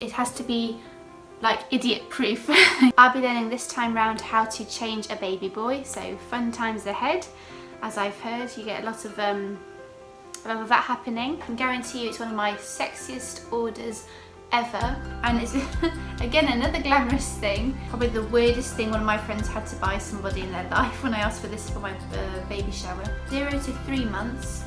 It has to be like idiot proof. I'll be learning this time round how to change a baby boy, so fun times ahead. As I've heard, you get a lot of that happening. I can guarantee you it's one of my sexiest orders ever, and it's again another glamorous thing. Probably the weirdest thing one of my friends had to buy somebody in their life when I asked for this for my baby shower. 0 to 3 months,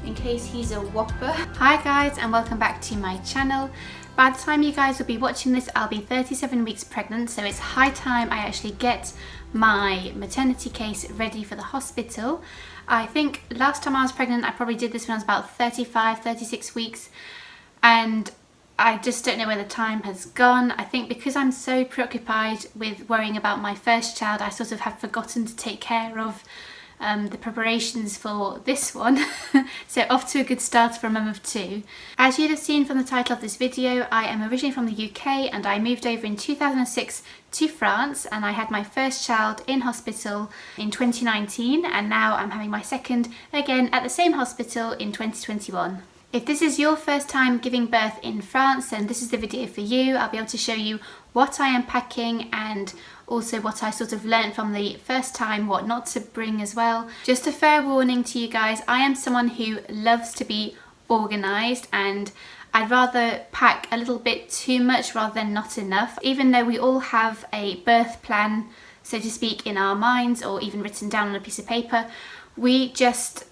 in case he's a whopper. Hi guys, and welcome back to my channel. By the time you guys will be watching this, I'll be 37 weeks pregnant, so it's high time I actually get my maternity case ready for the hospital. I think last time I was pregnant, I probably did this when I was about 35, 36 weeks, and I just don't know where the time has gone. I think because I'm so preoccupied with worrying about my first child, I sort of have forgotten to take care of the preparations for this one. So off to a good start for a mum of two. As you'd have seen from the title of this video, I am originally from the UK and I moved over in 2006 to France, and I had my first child in hospital in 2019, and now I'm having my second again at the same hospital in 2021. If this is your first time giving birth in France, then this is the video for you. I'll be able to show you what I am packing and also what I sort of learned from the first time, what not to bring as well. Just a fair warning to you guys, I am someone who loves to be organised, and I'd rather pack a little bit too much rather than not enough. Even though we all have a birth plan, so to speak, in our minds or even written down on a piece of paper, we just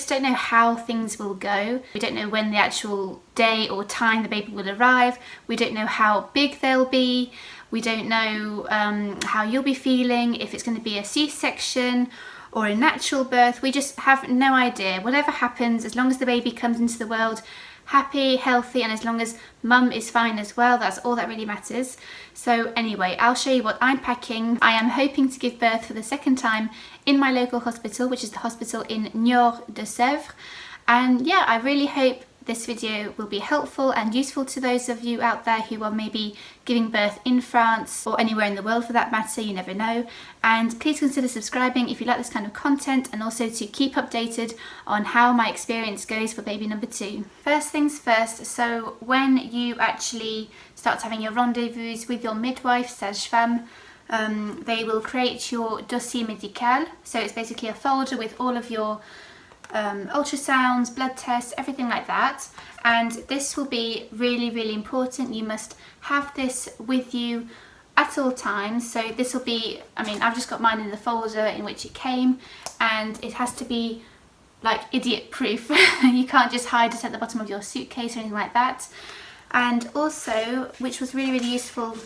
don't know how things will go. We don't know when the actual day or time the baby will arrive. We don't know how big they'll be. We don't know how you'll be feeling, if it's going to be a C-section or a natural birth. We just have no idea. Whatever happens, as long as the baby comes into the world happy, healthy, and as long as mum is fine as well, that's all that really matters. So anyway, I'll show you what I'm packing. I am hoping to give birth for the second time in my local hospital, which is the hospital in Niort, deux-sèvres. And yeah, I really hope this video will be helpful and useful to those of you out there who are maybe giving birth in France or anywhere in the world for that matter, you never know. And please consider subscribing if you like this kind of content, and also to keep updated on how my experience goes for baby number two. First things first, so when you actually start having your rendezvous with your midwife, sage-femme, they will create your dossier médical. So it's basically a folder with all of your ultrasounds, blood tests, everything like that. And this will be really, really important. You must have this with you at all times. So this will be, I mean, I've just got mine in the folder in which it came, and it has to be like idiot proof. You can't just hide it at the bottom of your suitcase or anything like that. And also, which was really, really useful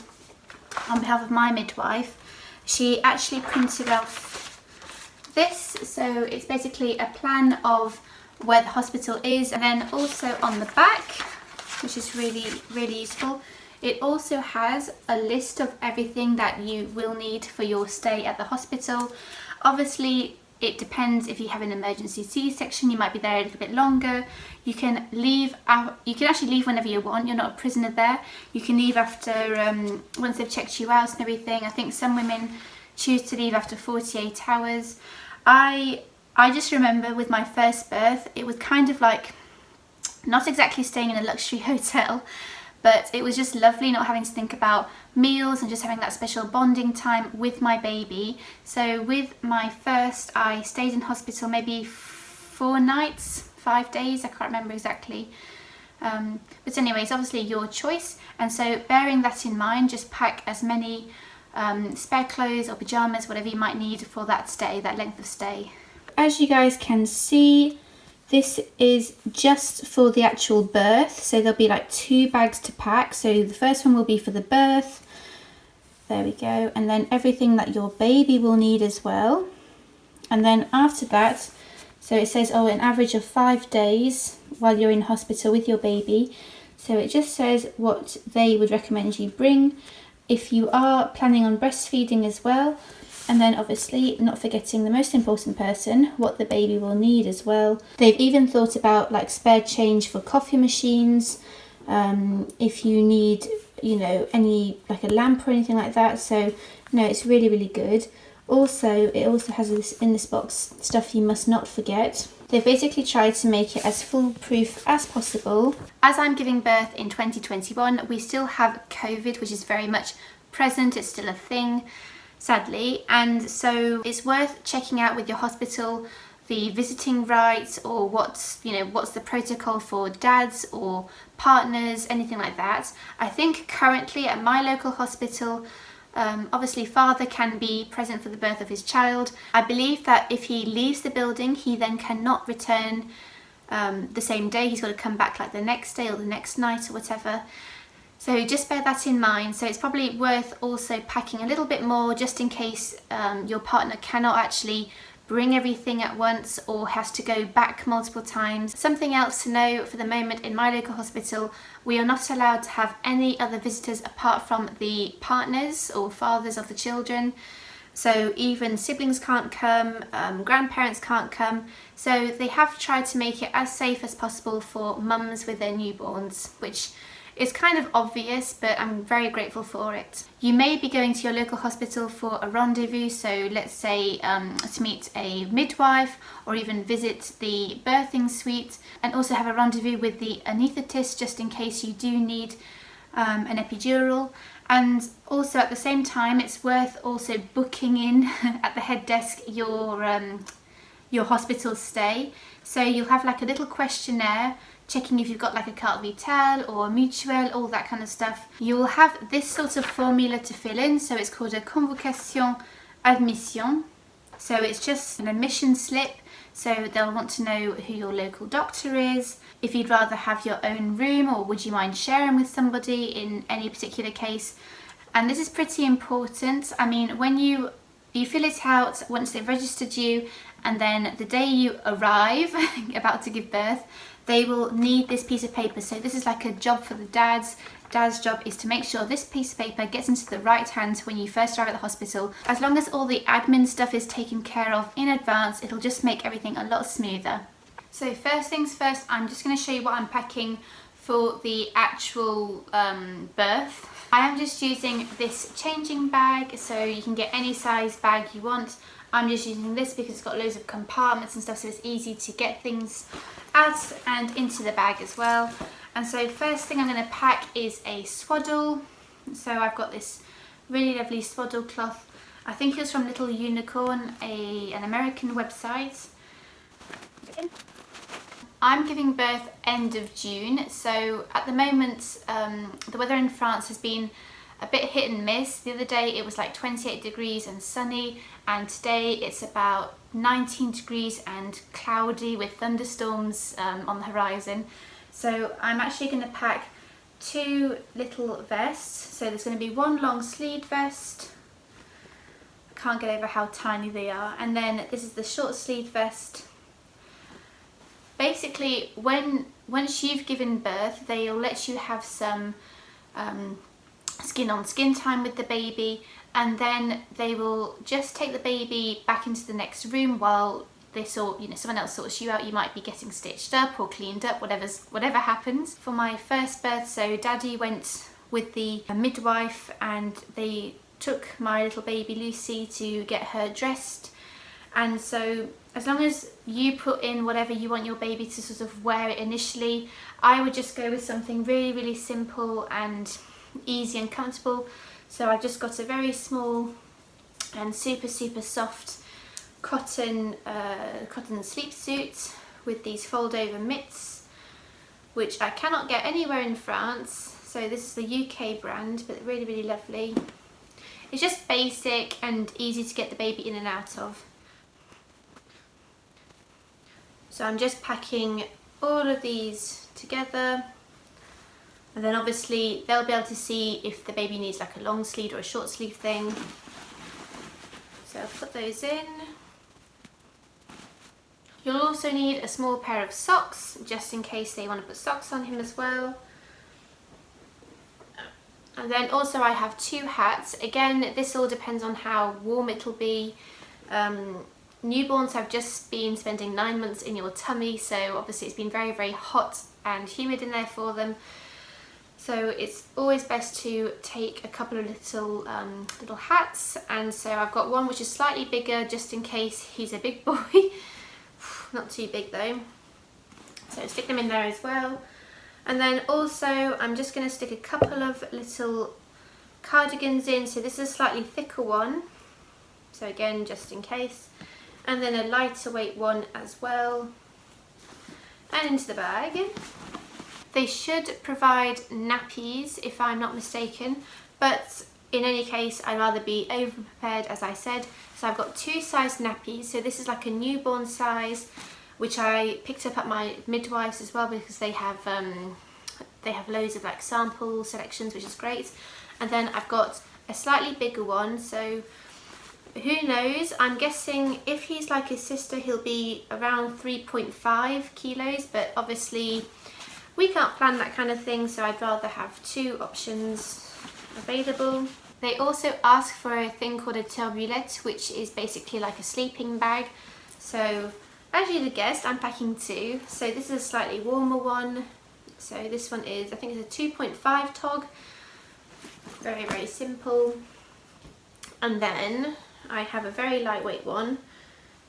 on behalf of my midwife, she actually printed off this, so it's basically a plan of where the hospital is, and then also on the back, which is really, really useful, it also has a list of everything that you will need for your stay at the hospital. Obviously it depends. If you have an emergency C-section, you might be there a little bit longer. You can leave you can actually leave whenever you want. You're not a prisoner there. You can leave after once they've checked you out and everything. I think some women choose to leave after 48 hours. I just remember with my first birth, it was kind of like not exactly staying in a luxury hotel, but it was just lovely not having to think about meals and just having that special bonding time with my baby. So with my first, I stayed in hospital maybe 4 nights, 5 days, I can't remember exactly. But anyways, obviously your choice. And so bearing that in mind, just pack as many spare clothes or pyjamas, whatever you might need for that stay, that length of stay. As you guys can see, this is just for the actual birth, so there'll be like 2 bags to pack. So the first one will be for the birth, there we go, and then everything that your baby will need as well. And then after that, so it says, oh, an average of 5 days while you're in hospital with your baby. So it just says what they would recommend you bring if you are planning on breastfeeding as well. And then obviously not forgetting the most important person, what the baby will need as well. They've even thought about like spare change for coffee machines, if you need, you know, any like a lamp or anything like that. So no, it's really, really good. Also, it also has this in this box, stuff you must not forget. They've basically tried to make it as foolproof as possible. As I'm giving birth in 2021, we still have COVID, which is very much present. It's still a thing, sadly, and so it's worth checking out with your hospital the visiting rights, or what's the protocol for dads or partners, anything like that. I think currently at my local hospital, obviously father can be present for the birth of his child. I believe that if he leaves the building, he then cannot return the same day. He's got to come back like the next day or the next night or whatever. So just bear that in mind. So it's probably worth also packing a little bit more, just in case your partner cannot actually bring everything at once or has to go back multiple times. Something else to know for the moment in my local hospital, we are not allowed to have any other visitors apart from the partners or fathers of the children. So even siblings can't come, grandparents can't come. So they have tried to make it as safe as possible for mums with their newborns, which is kind of obvious, but I'm very grateful for it. You may be going to your local hospital for a rendezvous, so let's say to meet a midwife or even visit the birthing suite, and also have a rendezvous with the anaesthetist just in case you do need an epidural. And also at the same time, it's worth also booking in at the head desk your hospital stay. So you'll have like a little questionnaire checking if you've got like a carte vitale or a mutuelle, all that kind of stuff. You will have this sort of formula to fill in, so it's called a convocation admission. So it's just an admission slip, so they'll want to know who your local doctor is, if you'd rather have your own room or would you mind sharing with somebody in any particular case. And this is pretty important. I mean, when you fill it out once they've registered you, and then the day you arrive about to give birth, they will need this piece of paper. So this is like a job for the dads. Dad's job is to make sure this piece of paper gets into the right hands when you first arrive at the hospital. As long as all the admin stuff is taken care of in advance, it'll just make everything a lot smoother. So first things first, I'm just going to show you what I'm packing for the actual birth. I am just using this changing bag, so you can get any size bag you want. I'm just using this because it's got loads of compartments and stuff, so it's easy to get things out and into the bag as well. And so first thing I'm going to pack is a swaddle. So I've got this really lovely swaddle cloth. I think it was from Little Unicorn, an American website. I'm giving birth end of June, so at the moment the weather in France has been a bit hit and miss. The other day it was like 28 degrees and sunny, and today it's about 19 degrees and cloudy with thunderstorms on the horizon. So I'm actually going to pack two little vests. So there's going to be one long sleeved vest. I can't get over how tiny they are. And then this is the short sleeved vest. Basically, once you've given birth, they'll let you have some skin on skin time with the baby, and then they will just take the baby back into the next room while they someone else sorts you out. You might be getting stitched up or cleaned up, whatever happens. For my first birth, so Daddy went with the midwife and they took my little baby Lucy to get her dressed. And so as long as you put in whatever you want your baby to sort of wear it initially, I would just go with something really, really simple and easy and comfortable. So I've just got a very small and super soft cotton sleep suit with these fold over mitts, which I cannot get anywhere in France. So this is the UK brand, but really, really lovely. It's just basic and easy to get the baby in and out of. So I'm just packing all of these together, and then obviously they'll be able to see if the baby needs like a long sleeve or a short sleeve thing. So I'll put those in. You'll also need a small pair of socks, just in case they want to put socks on him as well. And then also I have two hats. Again, this all depends on how warm it'll be. Newborns have just been spending 9 months in your tummy, so obviously it's been very, very hot and humid in there for them. So it's always best to take a couple of little hats, and so I've got one which is slightly bigger just in case he's a big boy. not too big though. So stick them in there as well. And then also I'm just going to stick a couple of little cardigans in. So this is a slightly thicker one, so again just in case, and then a lighter weight one as well, and into the bag. They should provide nappies if I'm not mistaken, but in any case I'd rather be over prepared, as I said. So I've got 2 size nappies. So this is like a newborn size, which I picked up at my midwives as well, because they have loads of like sample selections, which is great. And then I've got a slightly bigger one, so who knows, I'm guessing if he's like his sister he'll be around 3.5 kilos, but obviously we can't plan that kind of thing, so I'd rather have 2 options available. They also ask for a thing called a turbulette, which is basically like a sleeping bag. So as you'd have guessed, I'm packing 2. So this is a slightly warmer one. So this one is, I think it's a 2.5 tog. Very, very simple. And then I have a very lightweight one.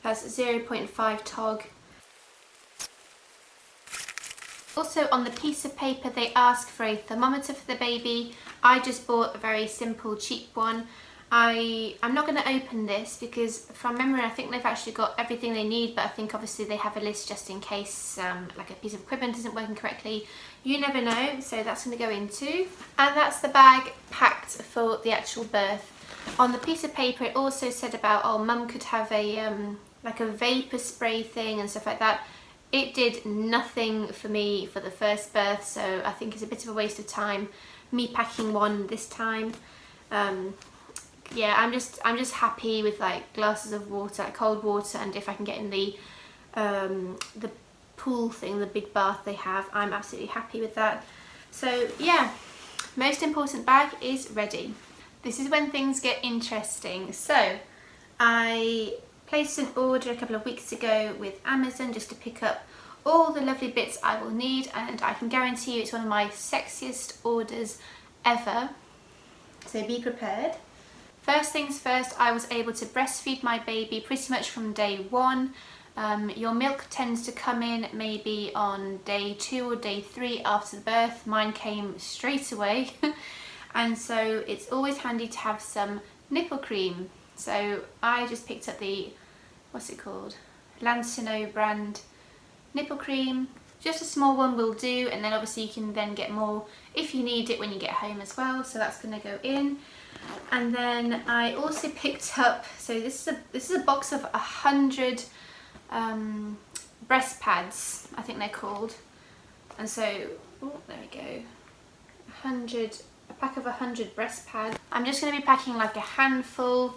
That's 0.5 tog. Also on the piece of paper they ask for a thermometer for the baby. I just bought a very simple cheap one. I'm not going to open this because from memory I think they've actually got everything they need, but I think obviously they have a list just in case like a piece of equipment isn't working correctly. You never know, so that's going to go into. And that's the bag packed for the actual birth. On the piece of paper it also said about, oh, mum could have a like a vapor spray thing and stuff like that. It did nothing for me for the first birth, so I think it's a bit of a waste of time me packing one this time. Yeah, I'm just happy with like glasses of water, like cold water, and if I can get in the pool thing, the big bath they have, I'm absolutely happy with that. So yeah, most important bag is ready. This is when things get interesting. So I placed an order a couple of weeks ago with Amazon just to pick up all the lovely bits I will need, and I can guarantee you it's one of my sexiest orders ever. So be prepared. First things first, I was able to breastfeed my baby pretty much from day 1. Your milk tends to come in maybe on day 2 or day 3 after the birth. Mine came straight away. And so it's always handy to have some nipple cream. So I just picked up the, what's it called? Lancino brand nipple cream. Just a small one will do, and then obviously you can then get more if you need it when you get home as well. So that's going to go in. And then I also picked up, so this is a box of 100 breast pads, I think they're called. And so, oh, there we go, a pack of 100 breast pads. I'm just going to be packing like a handful.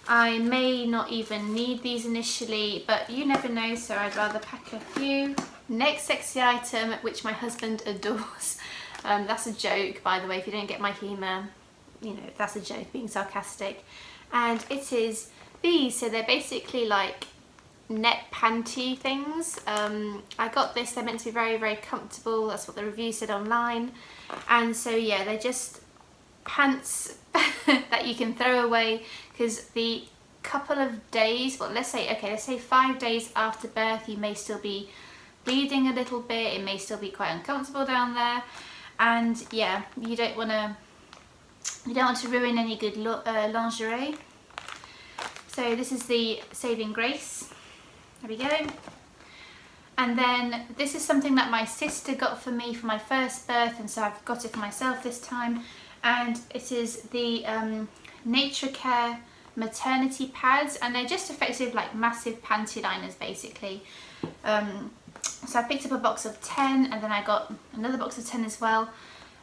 I may not even need these initially, but you never know, so I'd rather pack a few. Next sexy item, which my husband adores. That's a joke, by the way, if you don't get my humour. You know, that's a joke, being sarcastic. And it is these. So they're basically like net panty things. I got this, they're meant to be very, very comfortable. That's what the review said online. And so yeah, they're just pants that you can throw away, because the couple of days, well, let's say 5 days after birth, you may still be bleeding a little bit, it may still be quite uncomfortable down there, and yeah, you don't want to ruin any good lingerie. So this is the saving grace. There we go. And then this is something that my sister got for me for my first birth, and so I've got it for myself this time. And it is the Nature Care maternity pads, and they're just effective like massive panty liners basically. So I picked up a box of 10, and then I got another box of 10 as well.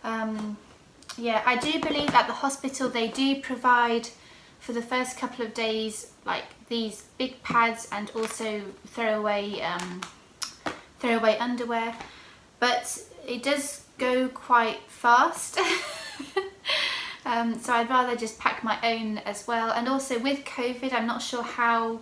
Yeah, I do believe at the hospital they do provide for the first couple of days like these big pads, and also throwaway underwear, but it does go quite fast. So I'd rather just pack my own as well. And also with COVID, I'm not sure how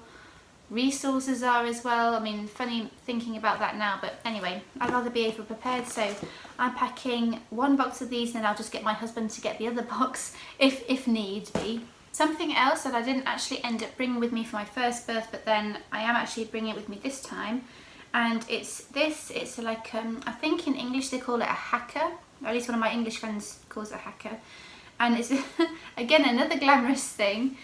resources are as well. I mean, funny thinking about that now, but anyway, I'd rather be able prepared. So I'm packing one box of these, and I'll just get my husband to get the other box if need be. Something else that I didn't actually end up bringing with me for my first birth, but then I am actually bringing it with me this time, and it's this. It's like, I think in English they call it a hacker, or at least one of my English friends calls it a hacker, and it's again another glamorous thing.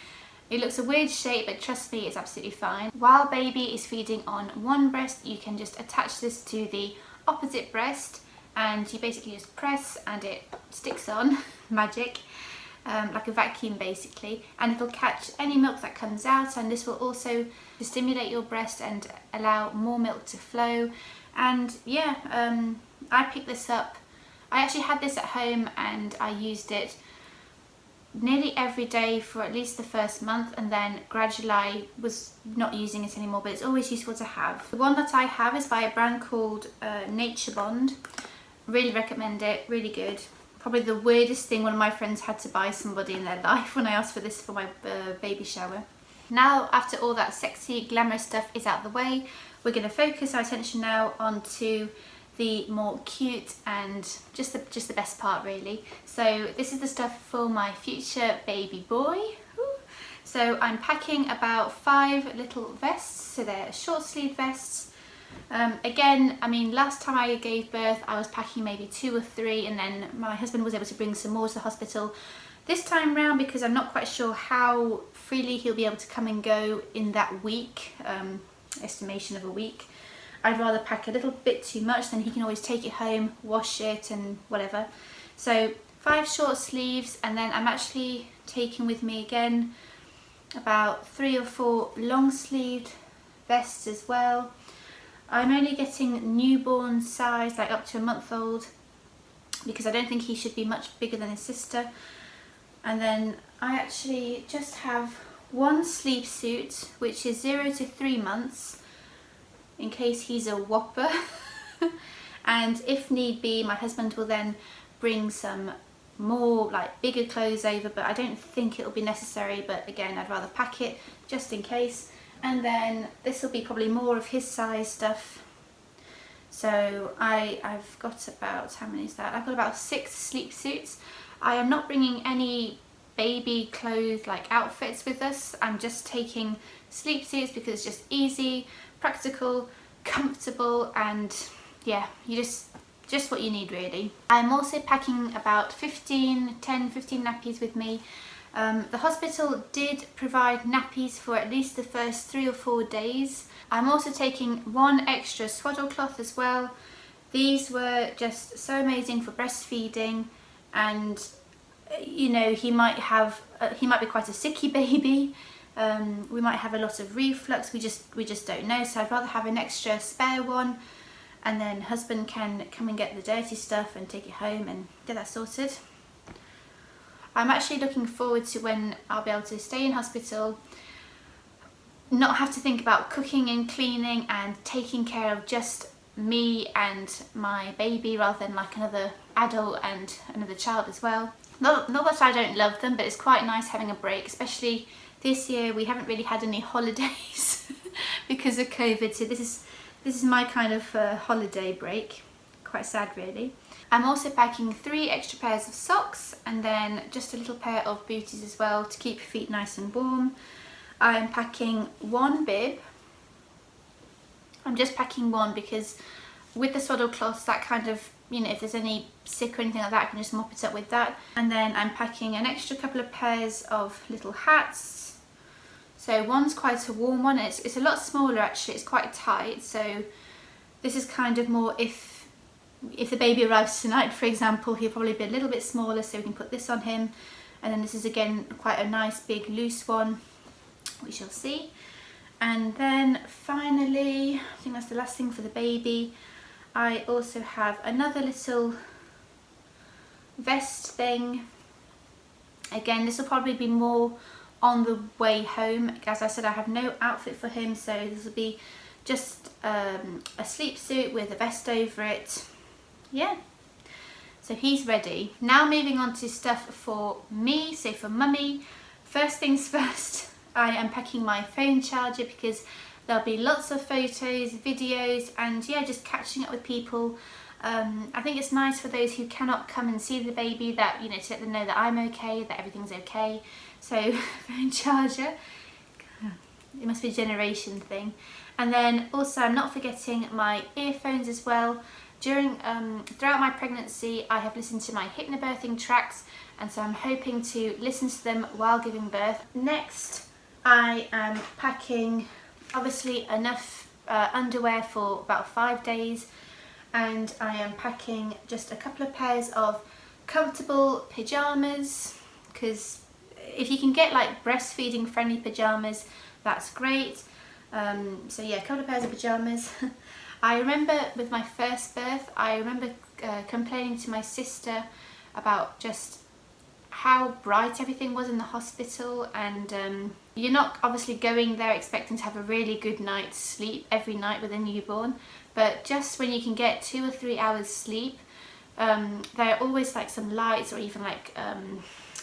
It looks a weird shape, but trust me, it's absolutely fine. While baby is feeding on one breast, you can just attach this to the opposite breast, and you basically just press and it sticks on, magic, like a vacuum basically, and it'll catch any milk that comes out, and this will also stimulate your breast and allow more milk to flow. And yeah, I picked this up. I actually had this at home and I used it nearly every day for at least the first month, and then gradually I was not using it anymore, but it's always useful to have. The one that I have is by a brand called Nature Bond. Really recommend it, really good. Probably the weirdest thing one of my friends had to buy somebody in their life when I asked for this for my baby shower. Now, after all that sexy, glamorous stuff is out of the way, we're going to focus our attention now onto the more cute and just the best part really. So this is the stuff for my future baby boy. Ooh. So I'm packing about 5 little vests, so they're short sleeve vests. Again, I mean, last time I gave birth I was packing maybe 2 or 3, and then my husband was able to bring some more to the hospital. This time round, because I'm not quite sure how freely he'll be able to come and go in that week, estimation of a week, I'd rather pack a little bit too much, then he can always take it home, wash it and whatever. So 5 short sleeves, and then I'm actually taking with me again about 3 or 4 long sleeved vests as well. I'm only getting newborn size, like up to a month old, because I don't think he should be much bigger than his sister. And then I actually just have 1 sleep suit, which is 0 to 3 months, in case he's a whopper. And if need be, my husband will then bring some more like bigger clothes over, but I don't think it'll be necessary, but again, I'd rather pack it just in case. And then this will be probably more of his size stuff. So I've got about, how many is that? I've got about 6 sleep suits. I am not bringing any baby clothes like outfits with us. I'm just taking sleep suits because it's just easy, practical, comfortable, and yeah, you just what you need really. I'm also packing about 10-15 nappies with me. The hospital did provide nappies for at least the first 3 or 4 days. I'm also taking 1 extra swaddle cloth as well. These were just so amazing for breastfeeding, and you know, he might be quite a sicky baby. We might have a lot of reflux, we just don't know, so I'd rather have an extra spare one, and then husband can come and get the dirty stuff and take it home and get that sorted. I'm actually looking forward to when I'll be able to stay in hospital, not have to think about cooking and cleaning and taking care of just me and my baby, rather than like another adult and another child as well. Not that I don't love them, but it's quite nice having a break, especially this year we haven't really had any holidays because of COVID, so this is my kind of holiday break. Quite sad really. I'm also packing 3 extra pairs of socks, and then just a little pair of booties as well to keep your feet nice and warm. I'm packing 1 bib. I'm just packing 1 because with the swaddle cloths, that kind of, you know, if there's any sick or anything like that, I can just mop it up with that. And then I'm packing an extra couple of pairs of little hats. So one's quite a warm one, it's a lot smaller actually, it's quite tight, so this is kind of more if the baby arrives tonight, for example, he'll probably be a little bit smaller, so we can put this on him. And then this is again quite a nice big loose one, we shall see. And then finally, I think that's the last thing for the baby, I also have another little vest thing. Again, this will probably be more on the way home. As I said, I have no outfit for him, so this will be just a sleep suit with a vest over it. Yeah, so he's ready. Now moving on to stuff for me, so for mummy. First things first, I am packing my phone charger because there'll be lots of photos, videos, and yeah, just catching up with people I think it's nice for those who cannot come and see the baby that, you know, to let them know that I'm okay, that everything's okay. So phone charger, it must be a generation thing. And then also I'm not forgetting my earphones as well. Throughout my pregnancy I have listened to my hypnobirthing tracks, and so I'm hoping to listen to them while giving birth. Next I am packing obviously enough underwear for about 5 days, and I am packing just a couple of pairs of comfortable pyjamas, because if you can get like breastfeeding friendly pyjamas, that's great. So yeah, a couple of pairs of pyjamas. I remember with my first birth, I remember complaining to my sister about just how bright everything was in the hospital, and you're not obviously going there expecting to have a really good night's sleep every night with a newborn, but just when you can get 2 or 3 hours sleep, there are always like some lights, or even like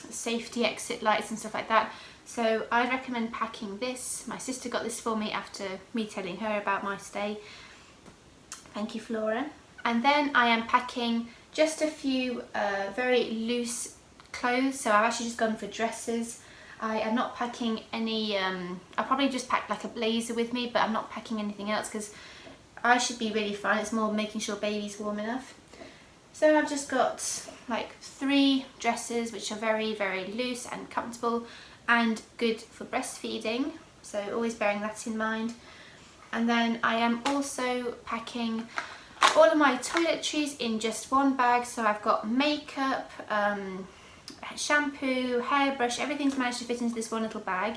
safety exit lights and stuff like that. So I'd recommend packing this. My sister got this for me after me telling her about my stay. Thank you, Flora. And then I am packing just a few very loose clothes. So I've actually just gone for dresses. I am not packing any, I'll probably just pack like a blazer with me, but I'm not packing anything else because I should be really fine. It's more making sure baby's warm enough. So I've just got like 3 dresses which are very, very loose and comfortable and good for breastfeeding, so always bearing that in mind. And then I am also packing all of my toiletries in just one bag. So I've got makeup, shampoo, hairbrush, everything's managed to fit into this one little bag.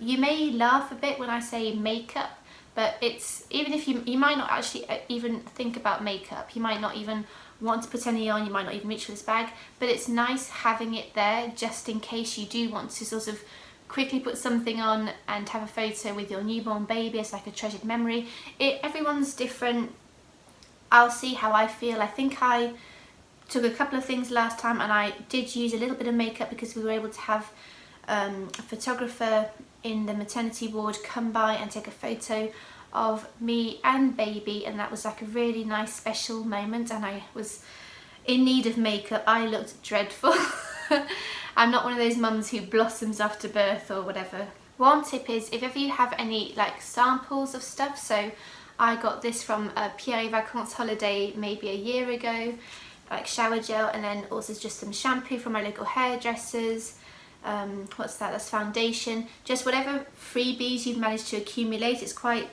You may laugh a bit when I say makeup, but it's, even if you might not actually even think about makeup, you might not even want to put any on, you might not even reach for this bag, but it's nice having it there just in case you do want to sort of quickly put something on and have a photo with your newborn baby as like a treasured memory. Everyone's different. I'll see how I feel. I think I took a couple of things last time and I did use a little bit of makeup because we were able to have a photographer in the maternity ward come by and take a photo of me and baby, and that was like a really nice special moment, and I was in need of makeup. I looked dreadful. I'm not one of those mums who blossoms after birth or whatever. One tip is if ever you have any like samples of stuff, so I got this from a Pierre Vacances holiday maybe a year ago, like shower gel, and then also just some shampoo from my local hairdressers. What's that? That's foundation. Just whatever freebies you've managed to accumulate. It's quite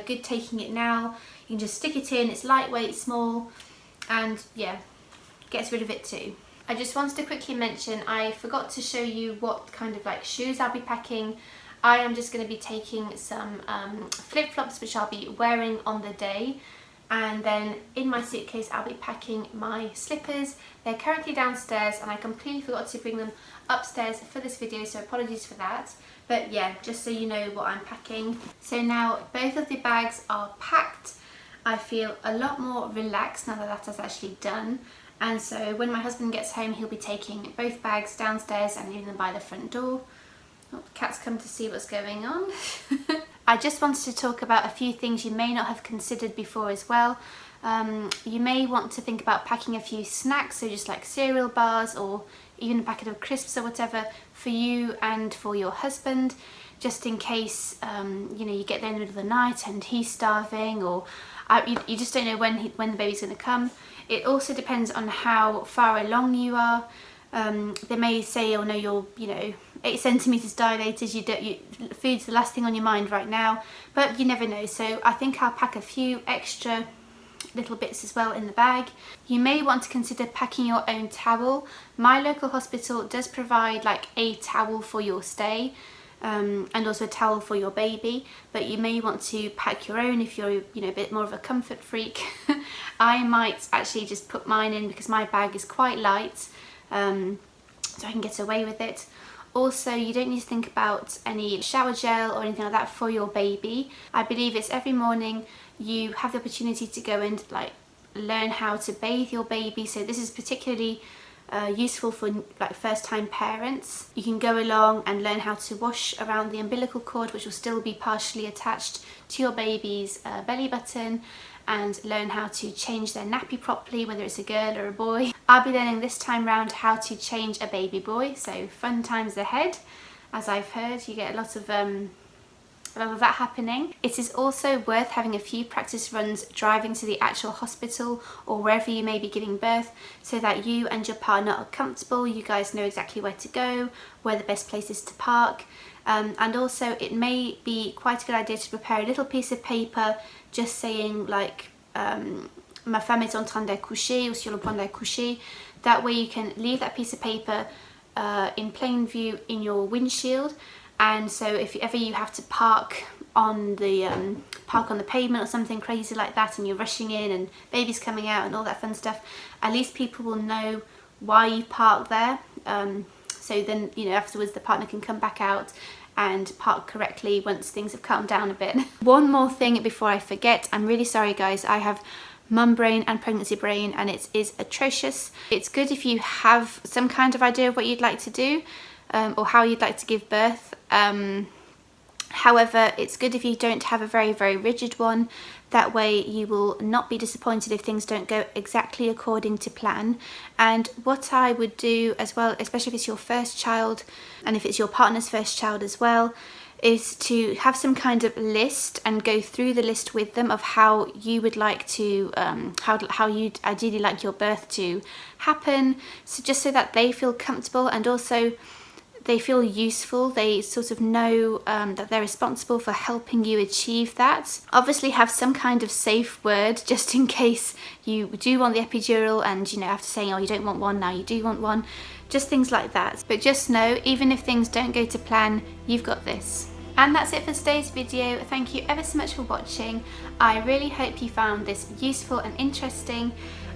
good taking it now. You can just stick it in. It's lightweight, small, and yeah, gets rid of it too. I just wanted to quickly mention, I forgot to show you what kind of like shoes I'll be packing. I am just going to be taking some flip-flops which I'll be wearing on the day, and then in my suitcase I'll be packing my slippers. They're currently downstairs and I completely forgot to bring them upstairs for this video, so apologies for that. But yeah, just so you know what I'm packing. So now both of the bags are packed. I feel a lot more relaxed now that that is actually done. And so when my husband gets home, he'll be taking both bags downstairs and leaving them by the front door. Oh, the cat's come to see what's going on. I just wanted to talk about a few things you may not have considered before as well. You may want to think about packing a few snacks, so just like cereal bars or even a packet of crisps or whatever for you and for your husband, just in case you know, you get there in the middle of the night and he's starving, or you just don't know when the baby's going to come. It also depends on how far along you are. They may say, oh no, you're, you know, 8 centimeters dilated, food's the last thing on your mind right now, but you never know. So I think I'll pack a few extra little bits as well in the bag. You may want to consider packing your own towel. My local hospital does provide like a towel for your stay, and also a towel for your baby, but you may want to pack your own if you're, you know, a bit more of a comfort freak. I might actually just put mine in because my bag is quite light, so I can get away with it. Also, you don't need to think about any shower gel or anything like that for your baby. I believe it's every morning you have the opportunity to go and like learn how to bathe your baby, so this is particularly useful for like first-time parents. You can go along and learn how to wash around the umbilical cord, which will still be partially attached to your baby's belly button, and learn how to change their nappy properly, whether it's a girl or a boy. I'll be learning this time round how to change a baby boy, so fun times ahead. As I've heard, you get a lot of that happening. It is also worth having a few practice runs driving to the actual hospital or wherever you may be giving birth, so that you and your partner are comfortable, you guys know exactly where to go, where the best place is to park. And also it may be quite a good idea to prepare a little piece of paper just saying like ma femme est en train d'accoucher ou sur le point d'accoucher. That way you can leave that piece of paper in plain view in your windshield, and so if ever you have to park on the pavement or something crazy like that and you're rushing in and baby's coming out and all that fun stuff, at least people will know why you parked there. So then, you know, afterwards the partner can come back out and park correctly once things have calmed down a bit. One more thing before I forget, I'm really sorry guys, I have mum brain and pregnancy brain and it is atrocious. It's good if you have some kind of idea of what you'd like to do or how you'd like to give birth. However, it's good if you don't have a very, very rigid one. That way you will not be disappointed if things don't go exactly according to plan. And what I would do as well, especially if it's your first child and if it's your partner's first child as well, is to have some kind of list and go through the list with them of how you would like to, how you'd ideally like your birth to happen. So just so that they feel comfortable and also they feel useful, they sort of know that they're responsible for helping you achieve that. Obviously have some kind of safe word just in case you do want the epidural and, you know, after saying, oh, you don't want one, now you do want one. Just things like that. But just know, even if things don't go to plan, you've got this. And that's it for today's video. Thank you ever so much for watching. I really hope you found this useful and interesting,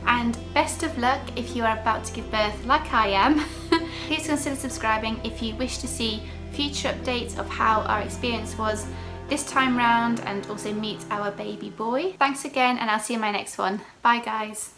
and best of luck if you are about to give birth like I am. Please consider subscribing if you wish to see future updates of how our experience was this time round and also meet our baby boy. Thanks again, and I'll see you in my next one. Bye guys.